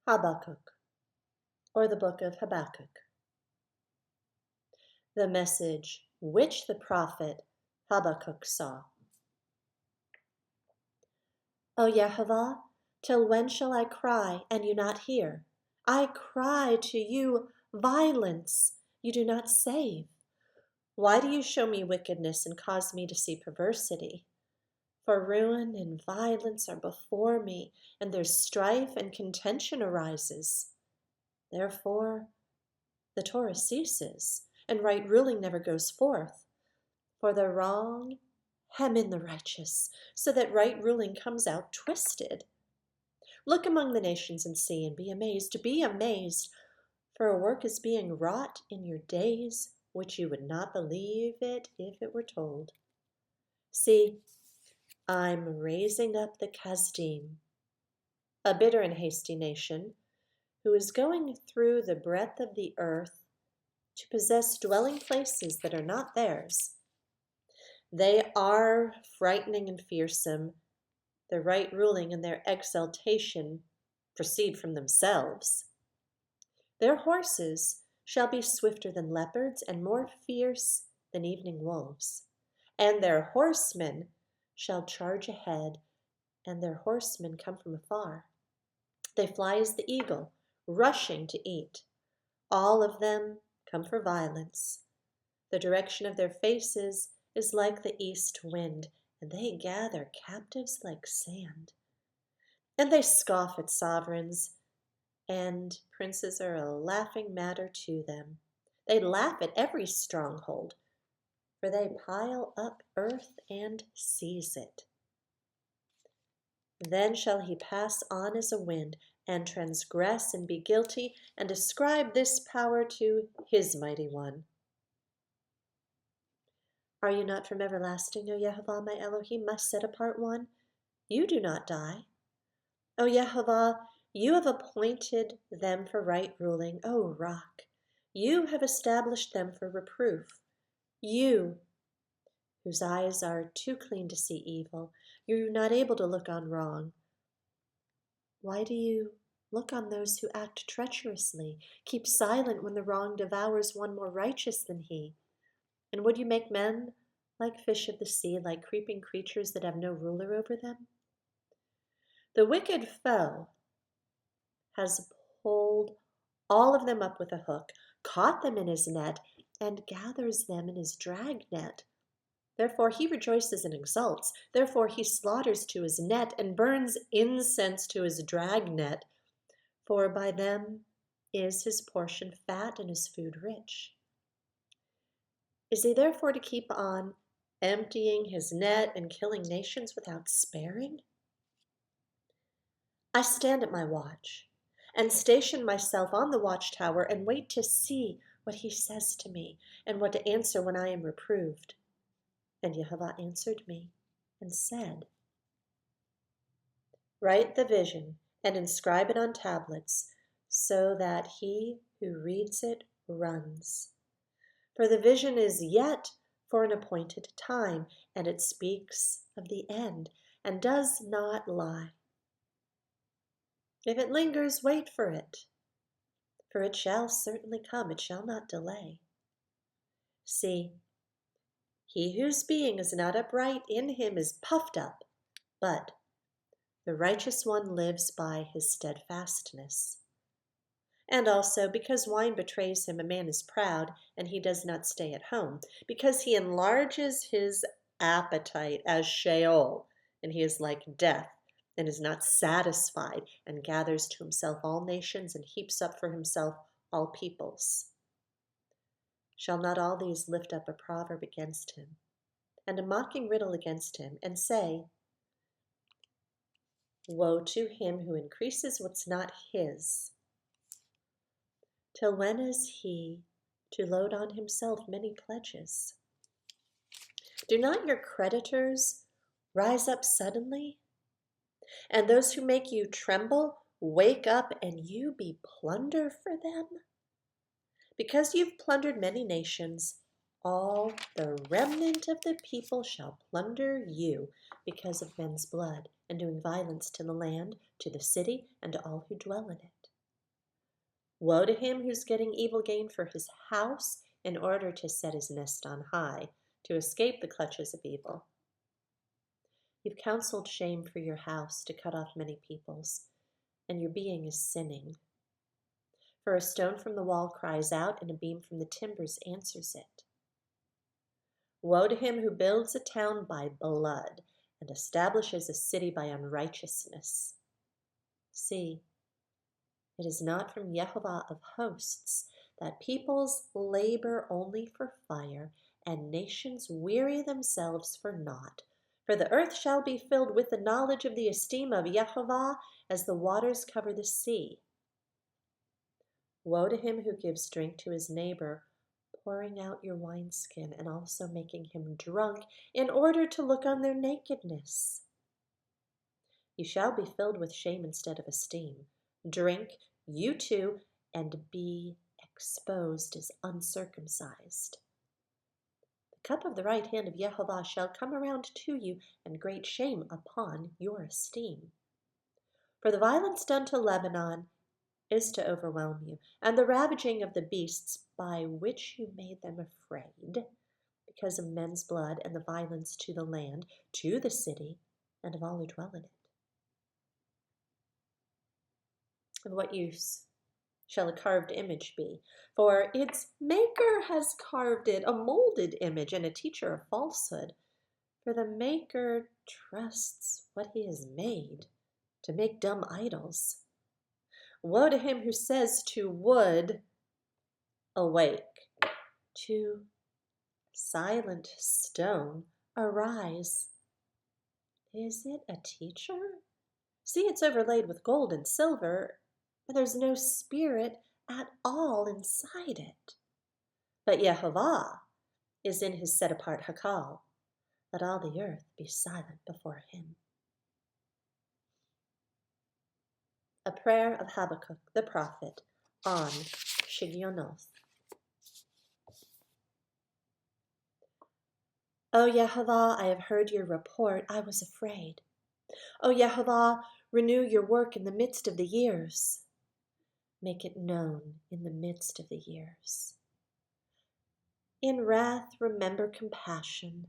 Habaqquq, or the book of Habaqquq. The message which the prophet Habaqquq saw. O Yehovah, till when shall I cry and you not hear? I cry to you violence, you do not save. Why do you show me wickedness and cause me to see perversity? For ruin and violence are before me, and their strife and contention arises. Therefore the Torah ceases, and right ruling never goes forth. For the wrong hem in the righteous, so that right ruling comes out twisted. Look among the nations and see, and be amazed. Be amazed, for a work is being wrought in your days, which you would not believe it if it were told. See, I'm raising up the Kasdim, a bitter and hasty nation, who is going through the breadth of the earth to possess dwelling places that are not theirs. They are frightening and fearsome. Their right ruling and their exaltation proceed from themselves. Their horses shall be swifter than leopards and more fierce than evening wolves. And their horsemen shall charge ahead, and their horsemen come from afar. They fly as the eagle, rushing to eat. All of them come for violence. The direction of their faces is like the east wind, and they gather captives like sand. And they scoff at sovereigns, and princes are a laughing matter to them. They laugh at every stronghold, for they pile up earth and seize it. Then shall he pass on as a wind, and transgress and be guilty, and ascribe this power to his mighty one. Are you not from everlasting, O Yehovah, my Elohim, my set-apart one? You do not die. O Yehovah, you have appointed them for right ruling, O Rock. You have established them for reproof. You, whose eyes are too clean to see evil, you're not able to look on wrong. Why do you look on those who act treacherously, keep silent when the wrong devours one more righteous than he? And would you make men like fish of the sea, like creeping creatures that have no ruler over them? The wicked foe has pulled all of them up with a hook, caught them in his net, and gathers them in his drag net. Therefore he rejoices and exults. Therefore he slaughters to his net and burns incense to his drag net. For by them is his portion fat and his food rich. Is he therefore to keep on emptying his net and killing nations without sparing? I stand at my watch and station myself on the watchtower and wait to see what he says to me and what to answer when I am reproved. And Yehovah answered me and said, write the vision and inscribe it on tablets, so that he who reads it runs. For the vision is yet for an appointed time, and it speaks of the end, and does not lie. If it lingers, wait for it shall certainly come, it shall not delay. See, he whose being is not upright in him is puffed up, but the righteous one lives by his steadfastness. And also, because wine betrays him, a man is proud, and he does not stay at home, because he enlarges his appetite as Sheol, and he is like death, and is not satisfied, and gathers to himself all nations, and heaps up for himself all peoples. Shall not all these lift up a proverb against him, and a mocking riddle against him, and say, woe to him who increases what's not his? Till when is he to load on himself many pledges? Do not your creditors rise up suddenly? And those who make you tremble wake up, and you be plunder for them? Because you've plundered many nations, all the remnant of the people shall plunder you because of men's blood, and doing violence to the land, to the city, and to all who dwell in it. Woe to him who's getting evil gain for his house in order to set his nest on high, to escape the clutches of evil. You've counseled shame for your house to cut off many peoples, and your being is sinning. For a stone from the wall cries out, and a beam from the timbers answers it. Woe to him who builds a town by blood and establishes a city by unrighteousness. See, it is not from Yehovah of hosts that peoples labor only for fire, and nations weary themselves for naught. For the earth shall be filled with the knowledge of the esteem of Yehovah as the waters cover the sea. Woe to him who gives drink to his neighbor, pouring out your wineskin and also making him drunk in order to look on their nakedness. You shall be filled with shame instead of esteem. Drink, you too, and be exposed as uncircumcised. The cup of the right hand of Yehovah shall come around to you, and great shame upon your esteem. For the violence done to Lebanon is to overwhelm you, and the ravaging of the beasts by which you made them afraid, because of men's blood and the violence to the land, to the city, and of all who dwell in it. Of what use shall a carved image be? For its maker has carved it, a molded image, and a teacher of falsehood. For the maker trusts what he has made to make dumb idols. Woe to him who says to wood, awake, to silent stone, arise. Is it a teacher? See, it's overlaid with gold and silver, but there's no spirit at all inside it. But Yehovah is in his set-apart Hakal. Let all the earth be silent before him. A prayer of Habaqquq the prophet on Shigionoth. O Yehovah, I have heard your report. I was afraid. O Yehovah, renew your work in the midst of the years. Make it known in the midst of the years. In wrath, remember compassion.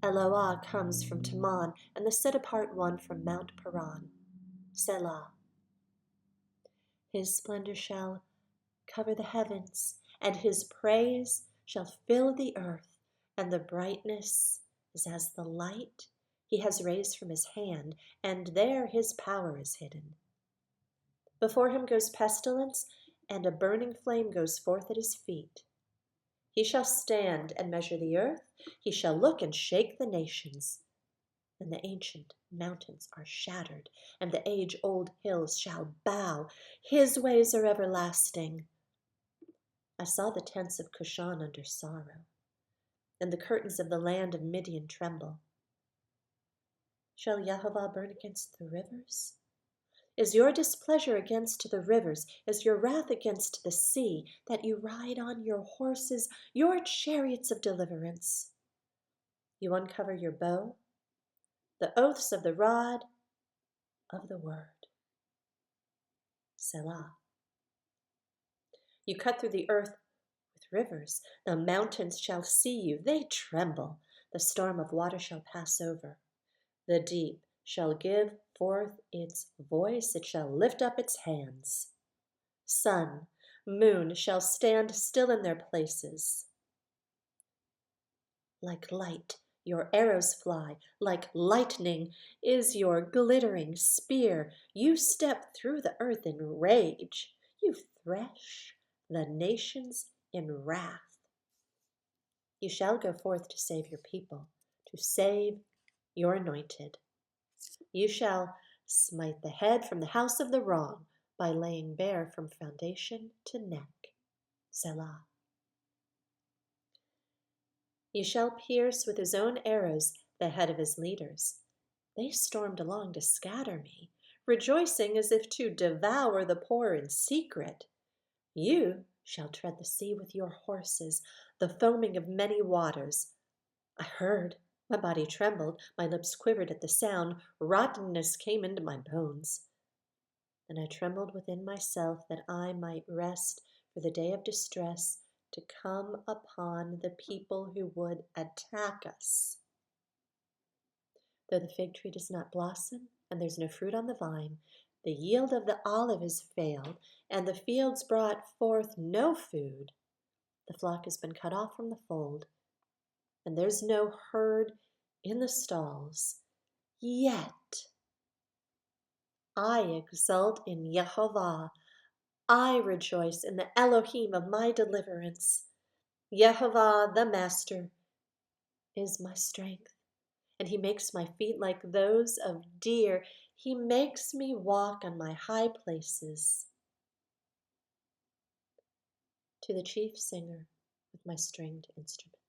Eloah comes from Teman, and the set-apart one from Mount Paran. Selah. His splendor shall cover the heavens, and his praise shall fill the earth, and the brightness is as the light he has raised from his hand, and there his power is hidden. Before him goes pestilence, and a burning flame goes forth at his feet. He shall stand and measure the earth, he shall look and shake the nations. And the ancient mountains are shattered, and the age-old hills shall bow. His ways are everlasting. I saw the tents of Cushan under sorrow, and the curtains of the land of Midian tremble. Shall Yehovah burn against the rivers? Is your displeasure against the rivers? Is your wrath against the sea, that you ride on your horses, your chariots of deliverance? You uncover your bow, the oaths of the rod of the word. Selah. You cut through the earth with rivers. The mountains shall see you. They tremble. The storm of water shall pass over. The deep shall give forth its voice. It shall lift up its hands. Sun, moon shall stand still in their places. Like light, your arrows fly. Like lightning is your glittering spear. You step through the earth in rage. You thresh the nations in wrath. You shall go forth to save your people, to save your anointed. You shall smite the head from the house of the wrong by laying bare from foundation to neck. Selah. You shall pierce with his own arrows the head of his leaders. They stormed along to scatter me, rejoicing as if to devour the poor in secret. You shall tread the sea with your horses, the foaming of many waters. I heard, my body trembled, my lips quivered at the sound, rottenness came into my bones. And I trembled within myself that I might rest for the day of distress to come upon the people who would attack us. Though the fig tree does not blossom, and there's no fruit on the vine, the yield of the olive has failed, and the fields brought forth no food. The flock has been cut off from the fold, and there's no herd in the stalls. Yet I exult in Yehovah. I rejoice in the Elohim of my deliverance. Yehovah, the Master, is my strength, and he makes my feet like those of deer. He makes me walk on my high places. To the chief singer with my stringed instrument.